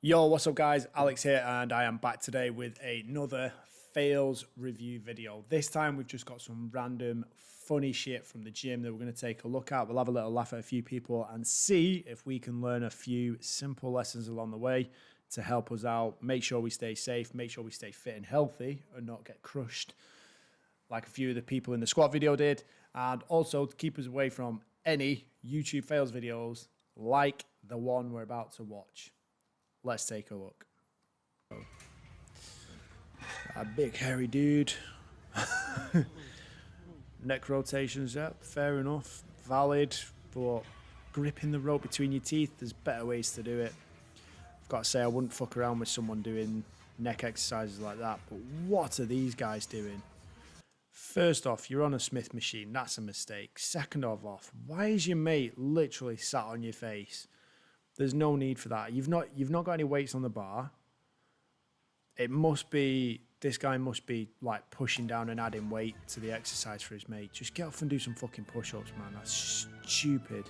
Yo, what's up guys? Alex here and I am back today with another fails review video. This time we've just got some random funny shit from the gym that we're going to take a look at. We'll have a little laugh at a few people and see if we can learn a few simple lessons along the way to help us out, make sure we stay safe, make sure we stay fit and healthy and not get crushed like a few of the people in the squat video did, and also to keep us away from any YouTube fails videos like the one we're about to watch. Let's take a look. A big hairy dude. Neck rotations, yeah, fair enough. Valid, but gripping the rope between your teeth, there's better ways to do it. I've got to say, I wouldn't fuck around with someone doing neck exercises like that, but what are these guys doing? First off, you're on a Smith machine. That's a mistake. Second off, why is your mate literally sat on your face? There's no need for that. You've not got any weights on the bar. It must be, this guy must be like pushing down and adding weight to the exercise for his mate. Just get off and do some fucking push-ups, man. That's stupid.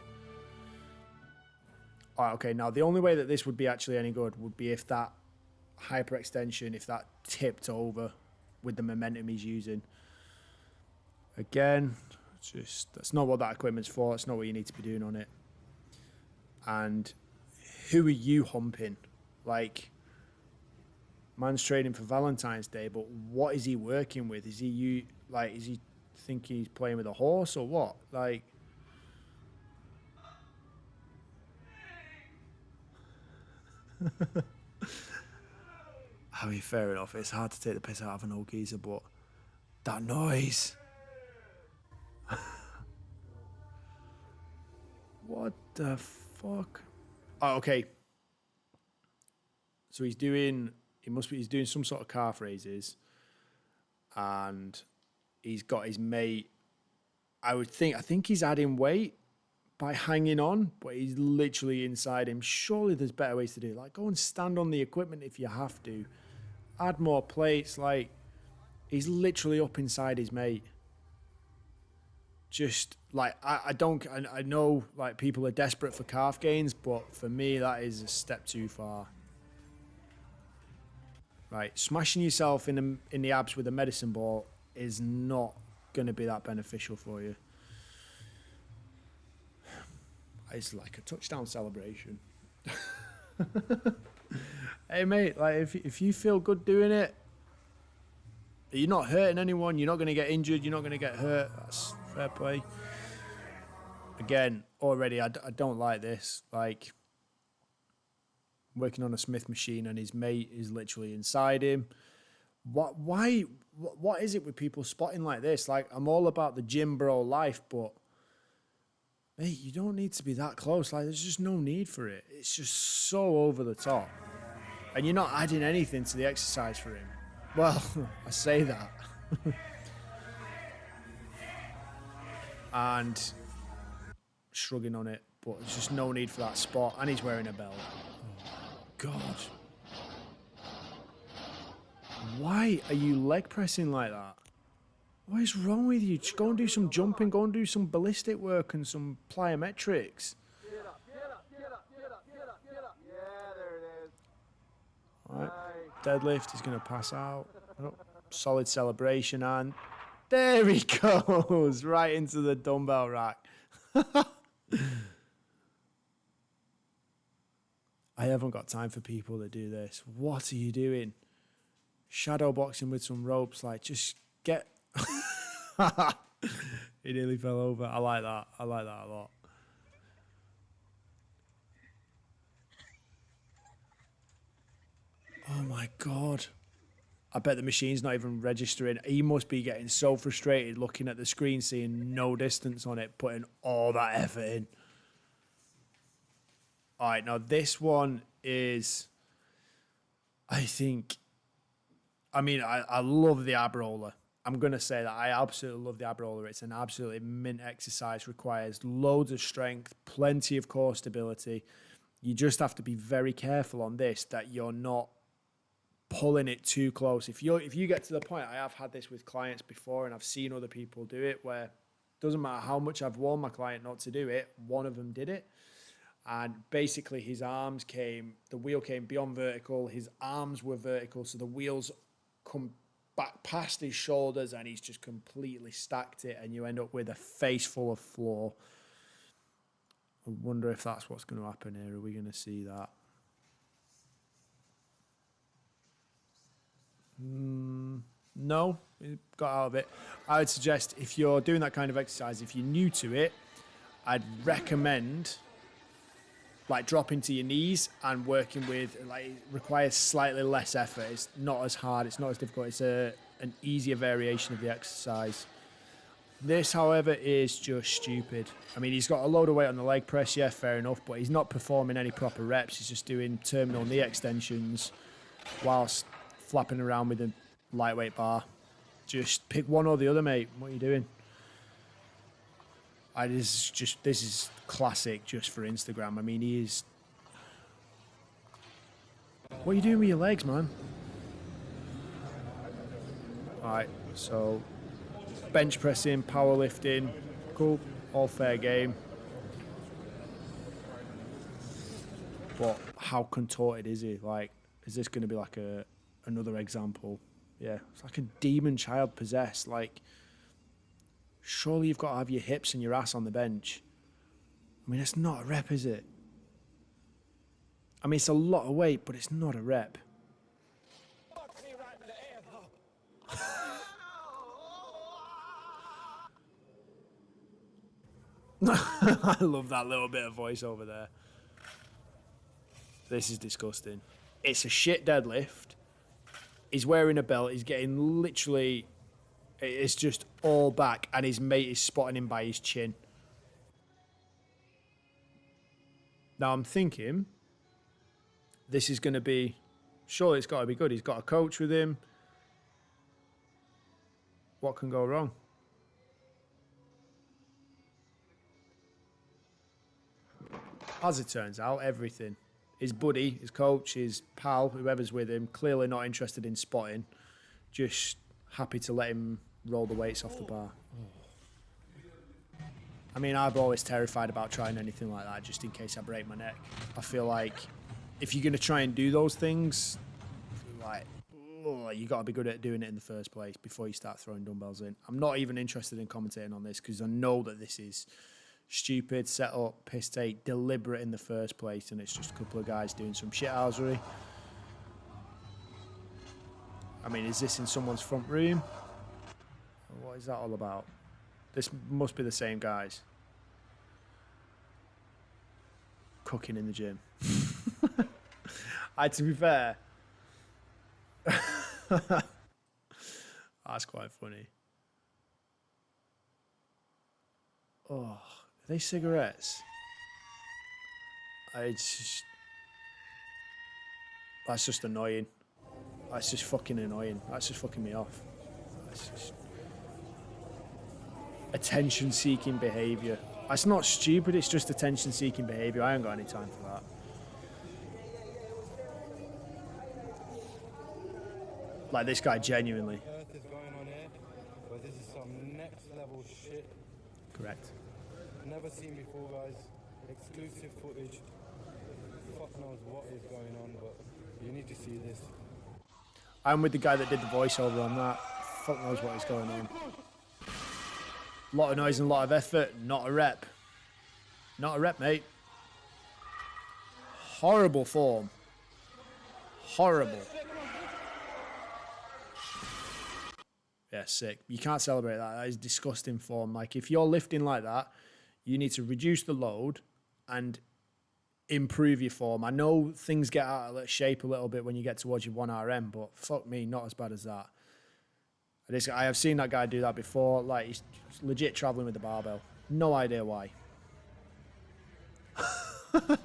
All right, okay, now the only way that this would be actually any good would be if that hyperextension, if that tipped over with the momentum he's using. Again, that's not what that equipment's for. It's not what you need to be doing on it. And who are you humping? Like, man's training for Valentine's Day, but what is he working with? Is he think he's playing with a horse or what? Like, I mean, fair enough. It's hard to take the piss out of an old geezer, but that noise. What the fuck? Oh, okay. So he's doing some sort of calf raises, and he's got his mate. I think he's adding weight by hanging on, but he's literally inside him. Surely there's better ways to do it. Like, go and stand on the equipment if you have to. Add more plates. Like, he's literally up inside his mate. Just like, I know like people are desperate for calf gains, but for me that is a step too far. Right, smashing yourself in the abs with a medicine ball is not going to be that beneficial for you. It's like a touchdown celebration. Hey mate, like if you feel good doing it, you're not hurting anyone, you're not going to get injured, you're not going to get hurt, that's fair play. Again, already I don't like this. Like, working on a Smith machine and his mate is literally inside him. What is it with people spotting like this? Like, I'm all about the gym bro life, but mate, you don't need to be that close. Like, there's just no need for it. It's just so over the top. And you're not adding anything to the exercise for him. Well, I say that. And shrugging on it, but there's just no need for that spot. And he's wearing a belt. Oh, God. Why are you leg pressing like that? What is wrong with you? Just go and do some jumping, go and do some ballistic work and some plyometrics. Get up, get up, get up, get up, get up, get up. Yeah, there it is. All right, deadlift, he's going to pass out. Oh, solid celebration, and there he goes, right into the dumbbell rack. I haven't got time for people that do this. What are you doing? Shadow boxing with some ropes, like, just get... He nearly fell over. I like that. I like that a lot. Oh my God. I bet the machine's not even registering. He must be getting so frustrated looking at the screen, seeing no distance on it, putting all that effort in. All right, now this one is, I love the ab roller. I'm going to say that I absolutely love the ab roller. It's an absolutely mint exercise, requires loads of strength, plenty of core stability. You just have to be very careful on this that you're not pulling it too close. If you get to the point, I have had this with clients before and I've seen other people do it, where it doesn't matter how much I've warned my client not to do it, one of them did it. And basically his arms the wheel came beyond vertical, his arms were vertical, so the wheels come back past his shoulders and he's just completely stacked it and you end up with a face full of floor. I wonder if that's what's going to happen here. Are we going to see that? No, we got out of it. I would suggest if you're doing that kind of exercise, if you're new to it, I'd recommend like dropping to your knees and working with, like, it requires slightly less effort. It's not as hard, it's not as difficult. It's an easier variation of the exercise. This, however, is just stupid. I mean, he's got a load of weight on the leg press, yeah, fair enough, but he's not performing any proper reps. He's just doing terminal knee extensions whilst flapping around with a lightweight bar. Just pick one or the other, mate. What are you doing? This is classic just for Instagram. I mean, he is... What are you doing with your legs, man? Alright, so bench pressing, powerlifting, cool, all fair game. But how contorted is he? Like, is this going to be like another example? Yeah, it's like a demon child possessed. Like, surely you've got to have your hips and your ass on the bench. I mean, it's not a rep, is it? I mean, it's a lot of weight, but it's not a rep. I love that little bit of voice over there. This is disgusting. It's a shit deadlift. He's wearing a belt. He's getting literally... It's just all back, and his mate is spotting him by his chin. Now, I'm thinking this is going to be... Surely it's got to be good. He's got a coach with him. What can go wrong? As it turns out, everything. His buddy, his coach, his pal, whoever's with him, clearly not interested in spotting. Just happy to let him roll the weights off the bar. I mean, I'm always terrified about trying anything like that just in case I break my neck. I feel like if you're going to try and do those things, like, you got to be good at doing it in the first place before you start throwing dumbbells in. I'm not even interested in commentating on this because I know that this is stupid, set up, piss take, deliberate in the first place, and it's just a couple of guys doing some shithousery. I mean, is this in someone's front room? What is that all about? This must be the same guys. Cooking in the gym. To be fair, that's quite funny. Oh, are they cigarettes? That's just annoying. That's just fucking annoying. That's just fucking me off. That's just attention-seeking behaviour. That's not stupid, it's just attention-seeking behaviour. I ain't got any time for that. Like, this guy genuinely. Earth is going on here, but this is some next level shit. Correct. Never seen before, guys. Exclusive footage. Fuck knows what is going on, but you need to see this. I'm with the guy that did the voiceover on that. Fuck knows what is going on. A lot of noise and a lot of effort. Not a rep. Not a rep, mate. Horrible form. Horrible. Yeah, sick. You can't celebrate that. That is disgusting form. Like, if you're lifting like that, you need to reduce the load and improve your form. I know things get out of shape a little bit when you get towards your 1RM, but fuck me, not as bad as that. I have seen that guy do that before. Like, he's legit traveling with the barbell. No idea why. That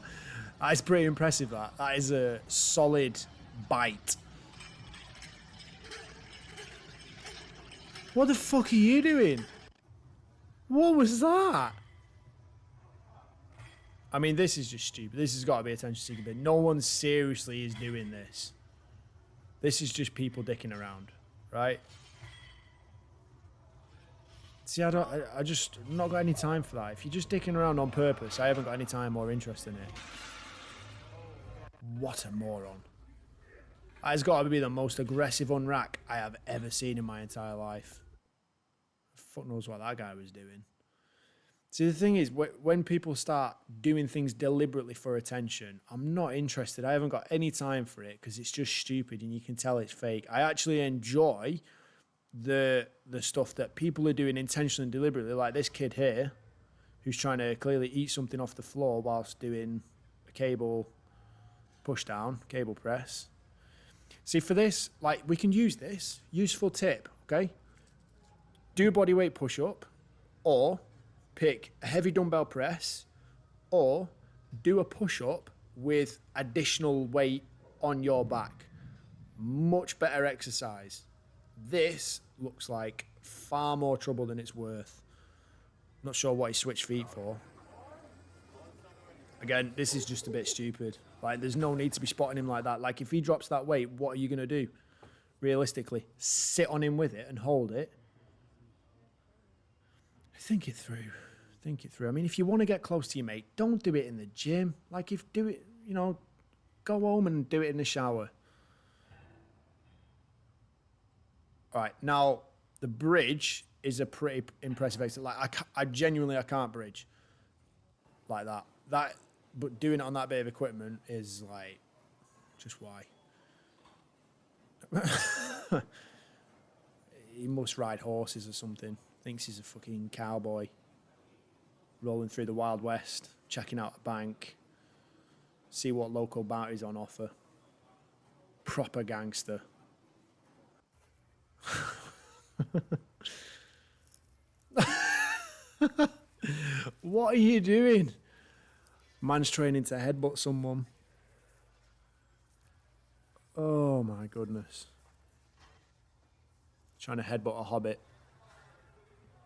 is pretty impressive, that. That is a solid bite. What the fuck are you doing? What was that? I mean, this is just stupid. This has got to be attention-seeking, but no one seriously is doing this. This is just people dicking around, right? See, I just not got any time for that. If you're just dicking around on purpose, I haven't got any time or interest in it. What a moron. That has got to be the most aggressive unrack I have ever seen in my entire life. Fuck knows what that guy was doing. See, the thing is, when people start doing things deliberately for attention, I'm not interested. I haven't got any time for it because it's just stupid and you can tell it's fake. I actually enjoy the stuff that people are doing intentionally and deliberately, like this kid here, who's trying to clearly eat something off the floor whilst doing a cable push down, cable press. See, for this, like, we can use this. Useful tip, okay? Do a bodyweight push-up, or pick a heavy dumbbell press, or do a push-up with additional weight on your back. Much better exercise. This looks like far more trouble than it's worth. Not sure what he switched feet for. Again, this is just a bit stupid. Like, there's no need to be spotting him like that. Like, if he drops that weight, what are you going to do? Realistically, sit on him with it and hold it. Think it through. Think it through. I mean, if you want to get close to your mate, don't do it in the gym. Like, if do it, you know, go home and do it in the shower. All right, now the bridge is a pretty impressive exercise. Like, I genuinely can't bridge like that. But doing it on that bit of equipment is like, just why? He must ride horses or something. Thinks he's a fucking cowboy. Rolling through the Wild West, checking out a bank, see what local bounty's on offer. Proper gangster. What are you doing? Man's training to headbutt someone. Oh my goodness. Trying to headbutt a hobbit.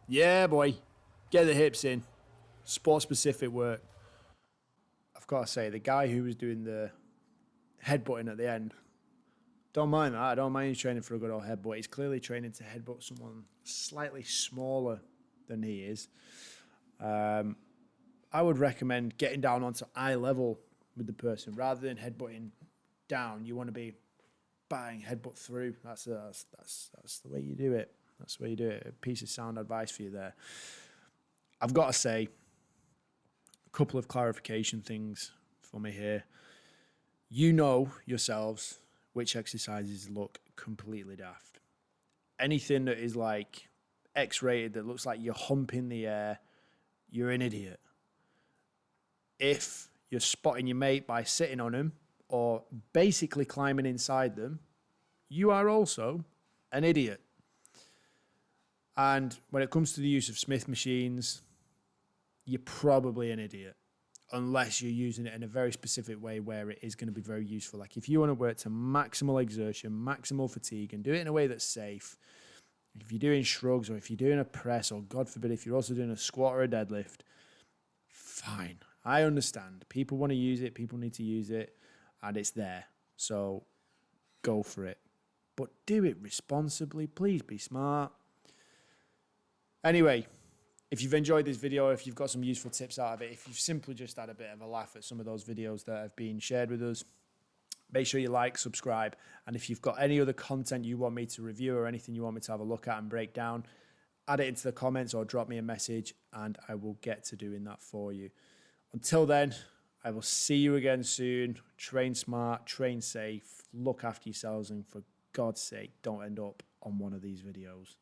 Yeah, boy. Get the hips in. Sport-specific work. I've got to say, the guy who was doing the headbutting at the end, don't mind that. I don't mind you training for a good old headbutt. He's clearly training to headbutt someone slightly smaller than he is. I would recommend getting down onto eye level with the person rather than headbutting down. You want to be bang, headbutt through. That's the way you do it. That's the way you do it. A piece of sound advice for you there. I've got to say, a couple of clarification things for me here. You know yourselves which exercises look completely daft. Anything that is like X-rated, that looks like you're humping the air, you're an idiot. If you're spotting your mate by sitting on him or basically climbing inside them, you are also an idiot. And when it comes to the use of Smith machines, you're probably an idiot unless you're using it in a very specific way where it is going to be very useful. Like if you want to work to maximal exertion, maximal fatigue, and do it in a way that's safe, if you're doing shrugs or if you're doing a press, or God forbid, if you're also doing a squat or a deadlift, fine. I understand. People want to use it. People need to use it. And it's there. So go for it. But do it responsibly. Please be smart. Anyway, if you've enjoyed this video, if you've got some useful tips out of it, if you've simply just had a bit of a laugh at some of those videos that have been shared with us, make sure you like, subscribe. And if you've got any other content you want me to review or anything you want me to have a look at and break down, add it into the comments or drop me a message and I will get to doing that for you. Until then, I will see you again soon. Train smart, train safe, look after yourselves, and for God's sake, don't end up on one of these videos.